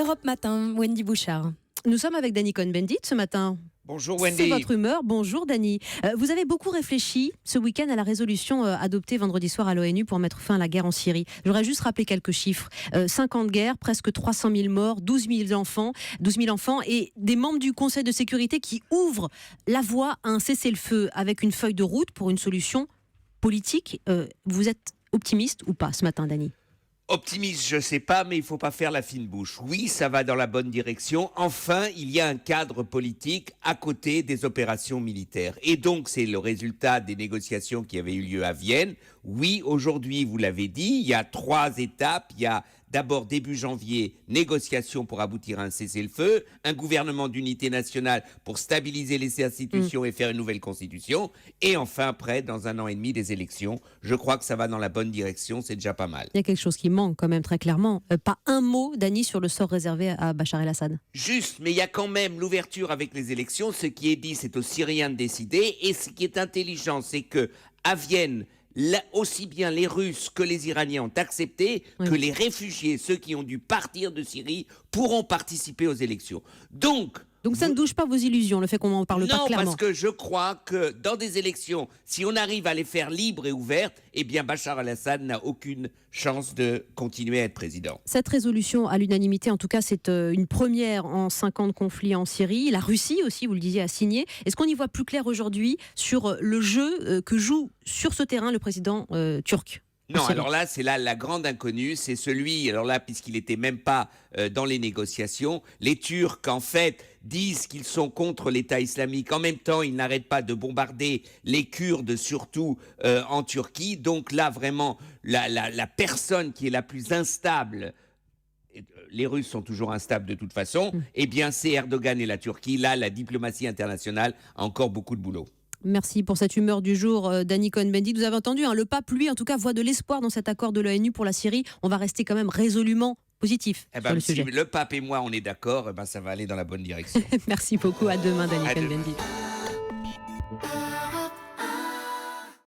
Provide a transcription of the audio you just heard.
Europe Matin, Wendy Bouchard. Nous sommes avec Danny Cohn-Bendit ce matin. Bonjour Wendy. C'est votre humeur. Bonjour Danny. Vous avez beaucoup réfléchi ce week-end à la résolution adoptée vendredi soir à l'ONU pour mettre fin à la guerre en Syrie. Je voudrais juste rappeler quelques chiffres. 5 ans de guerre, presque 300 000 morts, 12 000 enfants et des membres du Conseil de sécurité qui ouvrent la voie à un cessez-le-feu avec une feuille de route pour une solution politique. Vous êtes optimiste ou pas ce matin, Danny ? Optimiste, je sais pas, mais il faut pas faire la fine bouche. Oui, ça va dans la bonne direction. Enfin, il y a un cadre politique à côté des opérations militaires. Et donc, c'est le résultat des négociations qui avaient eu lieu à Vienne. Oui, aujourd'hui, vous l'avez dit, il y a 3 étapes. Il y a d'abord, début janvier, négociations pour aboutir à un cessez-le-feu, un gouvernement d'unité nationale pour stabiliser les institutions et faire une nouvelle constitution, et enfin, après, dans 1 an et demi, des élections. Je crois que ça va dans la bonne direction, c'est déjà pas mal. Il y a quelque chose qui manque quand même très clairement. Pas un mot, Danny, sur le sort réservé à Bachar el-Assad. Juste, mais il y a quand même l'ouverture avec les élections. Ce qui est dit, c'est aux Syriens de décider, et ce qui est intelligent, c'est que à Vienne, là, aussi bien les Russes que les Iraniens ont accepté que les réfugiés, ceux qui ont dû partir de Syrie, pourront participer aux élections. Donc Ça ne douche pas vos illusions, le fait qu'on n'en parle pas clairement. Non, parce que je crois que dans des élections, si on arrive à les faire libres et ouvertes, eh bien Bachar el-Assad n'a aucune chance de continuer à être président. Cette résolution à l'unanimité, en tout cas, c'est une première en 5 ans de conflit en Syrie. La Russie aussi, vous le disiez, a signé. Est-ce qu'on y voit plus clair aujourd'hui sur le jeu que joue sur ce terrain le président turc ? Non, alors là, c'est là la grande inconnue, c'est celui, alors là, puisqu'il n'était même pas dans les négociations, les Turcs, en fait, disent qu'ils sont contre l'État islamique. En même temps, ils n'arrêtent pas de bombarder les Kurdes, surtout en Turquie. Donc là, vraiment, la personne qui est la plus instable, les Russes sont toujours instables de toute façon, eh bien, c'est Erdogan et la Turquie. Là, la diplomatie internationale a encore beaucoup de boulot. Merci pour cette humeur du jour, Danny Cohn-Bendit. Vous avez entendu, le pape, lui, en tout cas, voit de l'espoir dans cet accord de l'ONU pour la Syrie. On va rester quand même résolument positif sur le sujet. Si le pape et moi, on est d'accord, ça va aller dans la bonne direction. Merci beaucoup. À demain, Danny Cohn-Bendit.